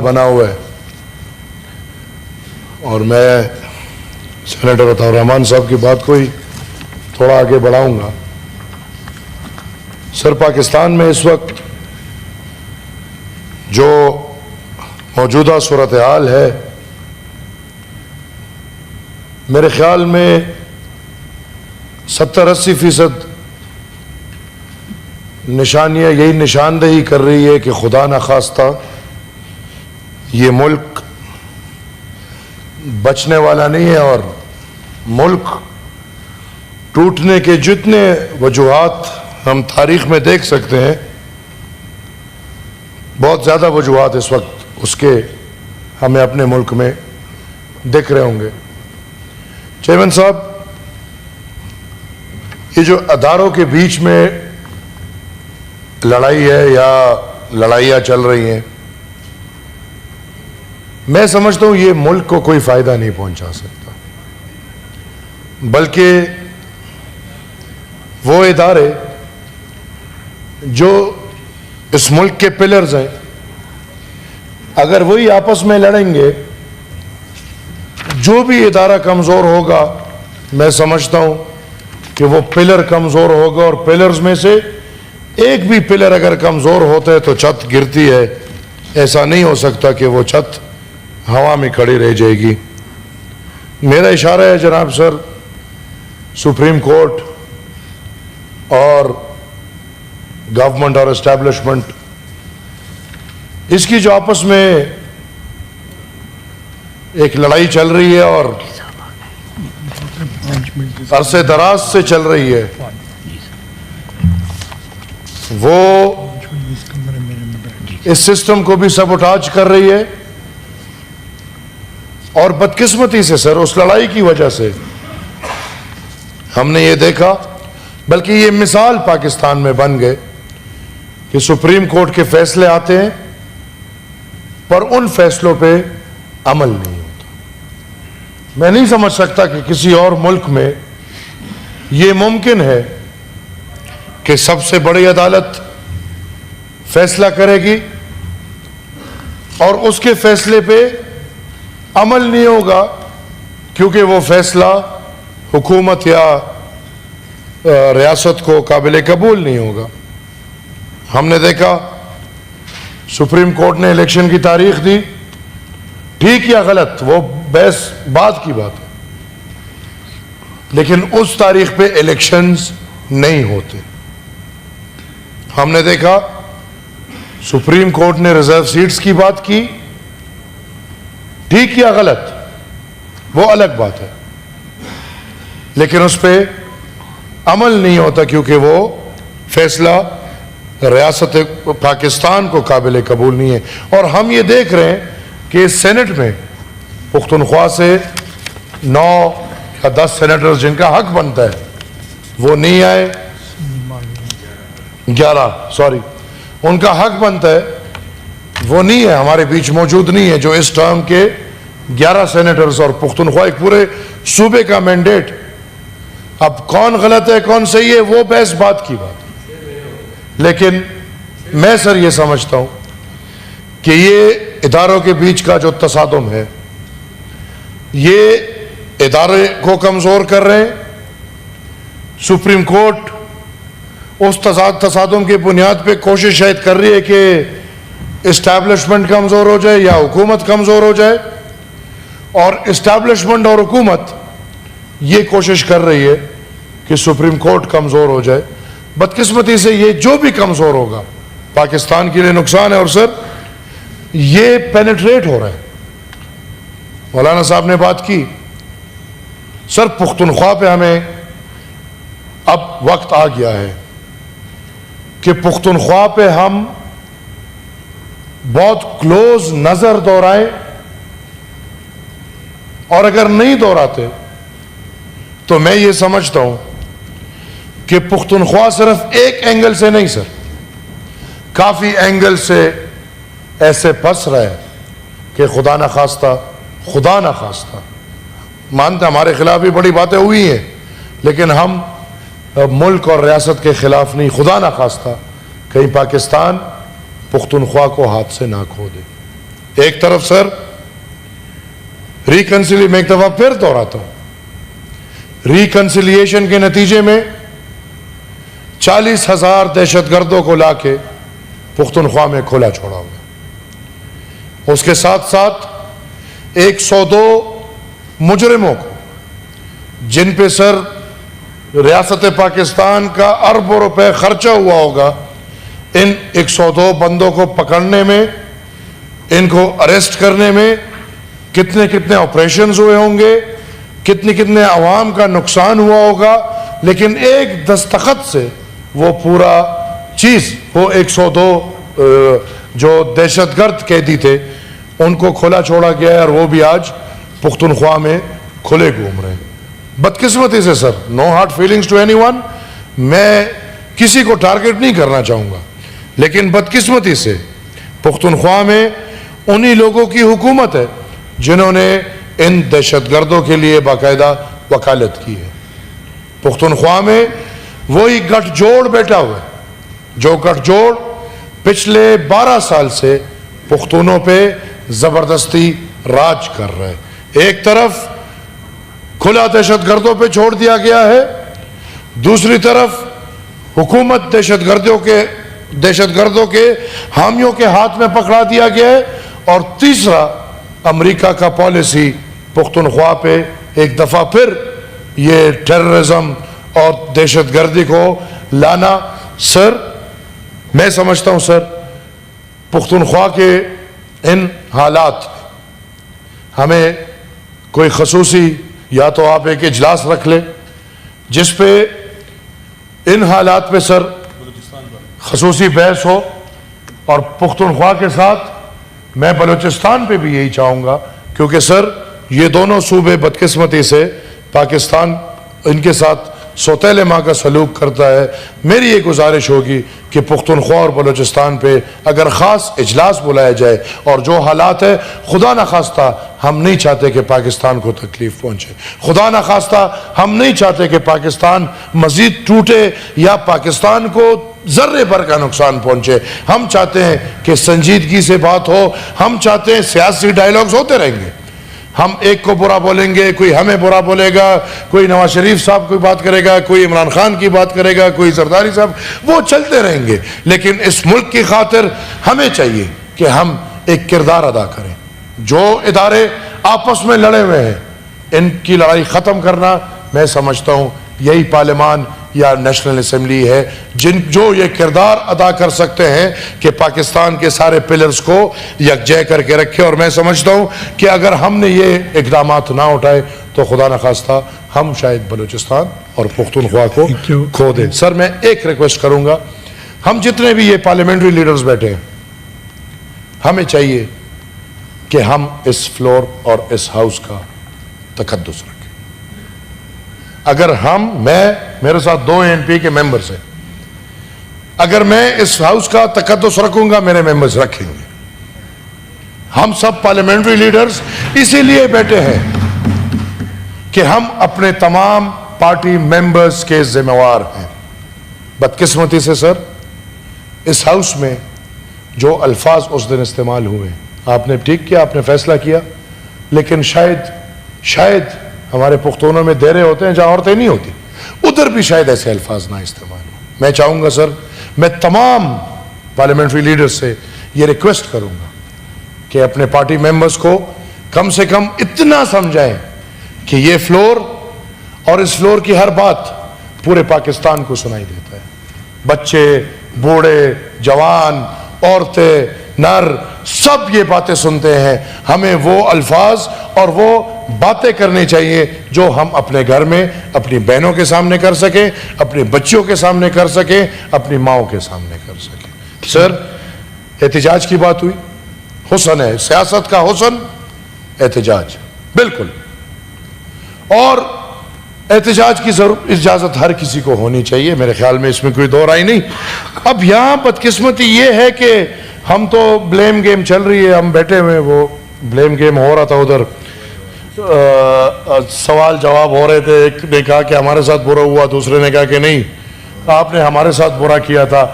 بنا ہوا ہے اور میں سینیٹر عطاء الرحمان صاحب کی بات کو ہی تھوڑا آگے بڑھاؤں گا. سر، پاکستان میں اس وقت جو موجودہ صورتحال ہے، میرے خیال میں 70-80% نشانیاں یہی نشاندہی کر رہی ہے کہ خدا نخواستہ یہ ملک بچنے والا نہیں ہے، اور ملک ٹوٹنے کے جتنے وجوہات ہم تاریخ میں دیکھ سکتے ہیں، بہت زیادہ وجوہات اس وقت اس کے ہمیں اپنے ملک میں دکھ رہے ہوں گے. چیئرمین صاحب، یہ جو اداروں کے بیچ میں لڑائی ہے یا لڑائیاں چل رہی ہیں، میں سمجھتا ہوں یہ ملک کو کوئی فائدہ نہیں پہنچا سکتا، بلکہ وہ ادارے جو اس ملک کے پلرز ہیں، اگر وہی آپس میں لڑیں گے، جو بھی ادارہ کمزور ہوگا، میں سمجھتا ہوں کہ وہ پلر کمزور ہوگا، اور پلرز میں سے ایک بھی پلر اگر کمزور ہوتا ہے تو چھت گرتی ہے. ایسا نہیں ہو سکتا کہ وہ چھت ہوا میں کھڑی رہ جائے گی. میرا اشارہ ہے جناب سر، سپریم کورٹ اور گورنمنٹ اور اسٹیبلشمنٹ، اس کی جو آپس میں ایک لڑائی چل رہی ہے اور عرصے دراز سے چل رہی ہے، وہ اس سسٹم کو بھی سبوٹاج کر رہی ہے. اور بدقسمتی سے سر، اس لڑائی کی وجہ سے ہم نے یہ دیکھا، بلکہ یہ مثال پاکستان میں بن گئے کہ سپریم کورٹ کے فیصلے آتے ہیں پر ان فیصلوں پہ عمل نہیں ہوتا. میں نہیں سمجھ سکتا کہ کسی اور ملک میں یہ ممکن ہے کہ سب سے بڑی عدالت فیصلہ کرے گی اور اس کے فیصلے پہ عمل نہیں ہوگا، کیونکہ وہ فیصلہ حکومت یا ریاست کو قابل قبول نہیں ہوگا. ہم نے دیکھا سپریم کورٹ نے الیکشن کی تاریخ دی، ٹھیک یا غلط وہ بحث بعد کی بات ہے، لیکن اس تاریخ پہ الیکشنز نہیں ہوتے. ہم نے دیکھا سپریم کورٹ نے ریزرو سیٹس کی بات کی، ٹھیک یا غلط وہ الگ بات ہے، لیکن اس پہ عمل نہیں ہوتا کیونکہ وہ فیصلہ ریاست پاکستان کو قابل قبول نہیں ہے. اور ہم یہ دیکھ رہے ہیں کہ سینٹ میں پختونخوا سے 9 یا 10 سینیٹرز جن کا حق بنتا ہے وہ نہیں آئے، 11 ان کا حق بنتا ہے وہ نہیں ہے، ہمارے بیچ موجود نہیں ہے، جو اس ٹرم کے 11 سینیٹرز اور پختونخوا ایک پورے صوبے کا مینڈیٹ. اب کون غلط ہے کون صحیح ہے وہ بحث بات کی بات ہے، لیکن میں سر یہ سمجھتا ہوں کہ یہ اداروں کے بیچ کا جو تصادم ہے، یہ ادارے کو کمزور کر رہے ہیں. سپریم کورٹ اس تصادم کی بنیاد پہ کوشش شاید کر رہی ہے کہ اسٹیبلشمنٹ کمزور ہو جائے یا حکومت کمزور ہو جائے، اور اسٹیبلشمنٹ اور حکومت یہ کوشش کر رہی ہے کہ سپریم کورٹ کمزور ہو جائے. بدقسمتی سے یہ جو بھی کمزور ہوگا پاکستان کے لیے نقصان ہے، اور سر یہ پینیٹریٹ ہو رہا ہے. مولانا صاحب نے بات کی، سر پختونخوا پہ ہمیں اب وقت آ گیا ہے کہ پختونخوا پہ ہم بہت کلوز نظر دورائیں، اور اگر نہیں دوراتے تو میں یہ سمجھتا ہوں کہ پختونخوا صرف ایک اینگل سے نہیں سر، کافی اینگل سے ایسے پھنس رہا ہے کہ خدا نخواستہ مانتے ہمارے خلاف بھی بڑی باتیں ہوئی ہیں، لیکن ہم ملک اور ریاست کے خلاف نہیں. خدا نخواستہ کہیں پاکستان پختونخوا کو ہاتھ سے نہ کھو دے. ایک طرف سر میں ایک دفعہ پھر دوہراتا ہوں, ریکنسیلیشن کے نتیجے میں 40,000 دہشت گردوں کو لا کے پختونخوا میں کھلا چھوڑا ہوا. اس کے ساتھ ساتھ 102 مجرموں کو, جن پہ سر ریاست پاکستان کا اربوں روپے خرچہ ہوا ہوگا, ان 102 بندوں کو پکڑنے میں, ان کو اریسٹ کرنے میں کتنے کتنے آپریشنز ہوئے ہوں گے, کتنے عوام کا نقصان ہوا ہوگا, لیکن ایک دستخط سے وہ پورا چیز, وہ 102 جو دہشت گرد قیدی تھے ان کو کھلا چھوڑا گیا ہے, اور وہ بھی آج پختونخوا میں کھلے گھوم رہے ہیں. بدقسمتی سے sir, no hard feelings to anyone, میں کسی کو ٹارگٹ نہیں کرنا چاہوں گا, لیکن بدقسمتی سے پختونخوا میں انہی لوگوں کی حکومت ہے جنہوں نے ان دہشت گردوں کے لیے باقاعدہ وکالت کی ہے. پختونخوا میں وہی گٹھ جوڑ بیٹھا ہوا ہے جو گٹھ جوڑ پچھلے 12 سال سے پختونوں پہ زبردستی راج کر رہا ہے. ایک طرف کھلا دہشت گردوں پہ چھوڑ دیا گیا ہے, دوسری طرف حکومت دہشت گردوں کے حامیوں کے ہاتھ میں پکڑا دیا گیا ہے, اور تیسرا امریکہ کا پالیسی پختونخوا پہ ایک دفعہ پھر یہ ٹیررزم اور دہشت گردی کو لانا. سر میں سمجھتا ہوں سر, پختونخوا کے ان حالات ہمیں کوئی خصوصی, یا تو آپ ایک اجلاس رکھ لیں جس پہ ان حالات پہ سر خصوصی بحث ہو, اور پختونخوا کے ساتھ میں بلوچستان پہ بھی یہی چاہوں گا, کیونکہ سر یہ دونوں صوبے بدقسمتی سے پاکستان ان کے ساتھ سوتیلے ماں کا سلوک کرتا ہے. میری یہ گزارش ہوگی کہ پختونخوا اور بلوچستان پہ اگر خاص اجلاس بلایا جائے, اور جو حالات ہے خدا نخواستہ ہم نہیں چاہتے کہ پاکستان کو تکلیف پہنچے, خدا نخواستہ ہم نہیں چاہتے کہ پاکستان مزید ٹوٹے یا پاکستان کو ذرے بھر کا نقصان پہنچے. ہم چاہتے ہیں کہ سنجیدگی سے بات ہو, ہم چاہتے ہیں سیاسی ڈائیلاگز ہوتے رہیں گے, ہم ایک کو برا بولیں گے, کوئی ہمیں برا بولے گا, کوئی نواز شریف صاحب کوئی بات کرے گا, کوئی عمران خان کی بات کرے گا, کوئی زرداری صاحب, وہ چلتے رہیں گے. لیکن اس ملک کی خاطر ہمیں چاہیے کہ ہم ایک کردار ادا کریں. جو ادارے آپس میں لڑے ہوئے ہیں ان کی لڑائی ختم کرنا, میں سمجھتا ہوں یہی پارلیمان یا نیشنل اسمبلی ہے جو یہ کردار ادا کر سکتے ہیں کہ پاکستان کے سارے پلرز کو یکجا کر کے رکھے. اور میں سمجھتا ہوں کہ اگر ہم نے یہ اقدامات نہ اٹھائے تو خدا نخواستہ ہم شاید بلوچستان اور پختونخوا کو کھو دیں. سر میں ایک ریکویسٹ کروں گا, ہم جتنے بھی یہ پارلیمنٹری لیڈرز بیٹھے ہیں, ہمیں چاہیے کہ ہم اس فلور اور اس ہاؤس کا تقدس رکھیں. اگر میرے ساتھ 2 NP کے ممبرز ہیں, اگر میں اس ہاؤس کا تقدس رکھوں گا, میرے ممبرز رکھیں گے. ہم سب پارلیمنٹری لیڈرز اسی لیے بیٹھے ہیں کہ ہم اپنے تمام پارٹی ممبرز کے ذمہ وار ہیں. بدقسمتی سے سر اس ہاؤس میں جو الفاظ اس دن استعمال ہوئے, آپ نے ٹھیک کیا, آپ نے فیصلہ کیا, لیکن شاید ہمارے پختونوں میں دیرے ہوتے ہیں جہاں عورتیں نہیں ہوتی, ادھر بھی شاید ایسے الفاظ نہ استعمال ہوں. میں چاہوں گا سر, میں تمام پارلیمنٹری لیڈر سے یہ ریکویسٹ کروں گا کہ اپنے پارٹی ممبرز کو کم سے کم اتنا سمجھائیں کہ یہ فلور اور اس فلور کی ہر بات پورے پاکستان کو سنائی دیتا ہے. بچے, بوڑھے, جوان, عورتیں, نر, سب یہ باتیں سنتے ہیں. ہمیں وہ الفاظ اور وہ باتیں کرنی چاہیے جو ہم اپنے گھر میں اپنی بہنوں کے سامنے کر سکیں, اپنی بچیوں کے سامنے کر سکیں, اپنی ماؤں کے سامنے کر سکیں. سر احتجاج کی بات ہوئی, حسن ہے, سیاست کا حسن احتجاج, بالکل, اور احتجاج کی اجازت ہر کسی کو ہونی چاہیے, میرے خیال میں اس میں کوئی دو رائے نہیں. اب یہاں بدقسمتی یہ ہے کہ ہم تو بلیم گیم چل رہی ہے, ہم بیٹھے ہوئے, وہ بلیم گیم ہو رہا تھا, ادھر سوال جواب ہو رہے تھے, ایک نے کہا کہ ہمارے ساتھ برا ہوا, دوسرے نے کہا کہ نہیں آپ نے ہمارے ساتھ برا کیا تھا.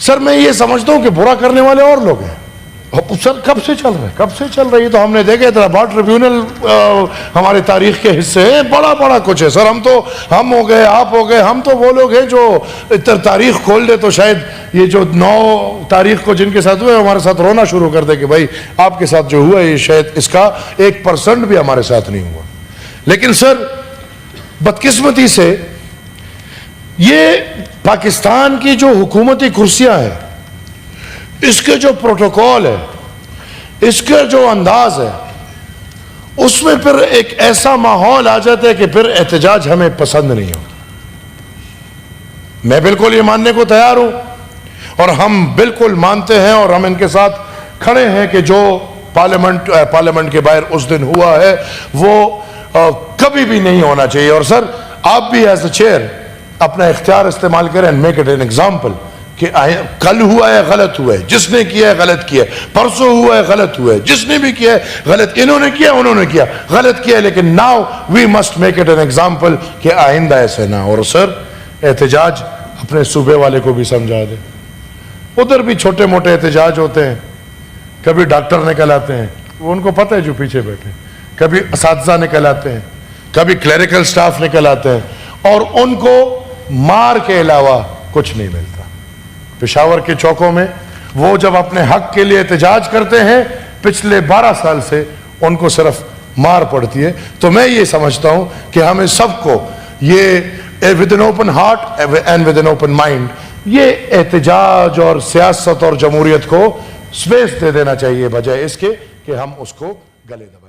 سر میں یہ سمجھتا ہوں کہ برا کرنے والے اور لوگ ہیں, سر کب سے چل رہا ہے، کب سے چل رہا ہے؟ یہ تو ہم نے دیکھا اتنا بڑا ٹریبیونل ہمارے تاریخ کے حصے ہیں، بڑا بڑا کچھ ہے سر. ہم ہو گئے، آپ ہو گئے، ہم تو وہ لوگ ہیں جو تاریخ کھول دے تو شاید یہ جو 9 تاریخ کو جن کے ساتھ ہوئے ہمارے ساتھ رونا شروع کر دے کہ بھائی آپ کے ساتھ جو ہوا ہے یہ شاید اس کا 1% بھی ہمارے ساتھ نہیں ہوا. لیکن سر بدقسمتی سے یہ پاکستان کی جو حکومتی کرسیاں ہیں، اس کے جو پروٹوکول ہے، اس کے جو انداز ہے، اس میں پھر ایک ایسا ماحول آ جاتا ہے کہ پھر احتجاج ہمیں پسند نہیں ہوتا. میں بالکل یہ ماننے کو تیار ہوں اور ہم بالکل مانتے ہیں اور ہم ان کے ساتھ کھڑے ہیں کہ جو پارلیمنٹ کے باہر اس دن ہوا ہے وہ کبھی بھی نہیں ہونا چاہیے. اور سر آپ بھی ایز اے چیئر اپنا اختیار استعمال کریں and make it an example کہ کل ہوا ہے غلط ہوا ہے، جس نے کیا ہے غلط کیا ہے، پرسوں ہوا ہے غلط ہوا ہے، جس نے بھی کیا ہے غلط، انہوں نے کیا انہوں نے کیا غلط کیا ہے، لیکن now we must make it an example کہ آئندہ ایسے نہ. اور سر احتجاج اپنے صوبے والے کو بھی سمجھا دے. ادھر بھی چھوٹے موٹے احتجاج ہوتے ہیں، کبھی ڈاکٹر نکل آتے ہیں، وہ ان کو پتہ ہے جو پیچھے بیٹھے، کبھی اساتذہ نکل آتے ہیں، کبھی کلیریکل سٹاف نکل آتے ہیں، اور ان کو مار کے علاوہ کچھ نہیں ملتا. پشاور کے چوکوں میں وہ جب اپنے حق کے لیے احتجاج کرتے ہیں پچھلے 12 سال سے ان کو صرف مار پڑتی ہے. تو میں یہ سمجھتا ہوں کہ ہمیں سب کو یہ with an open heart and with an open mind یہ احتجاج اور سیاست اور جمہوریت کو سپیس دے دینا چاہیے، بجائے اس کے کہ ہم اس کو گلے دبائیں.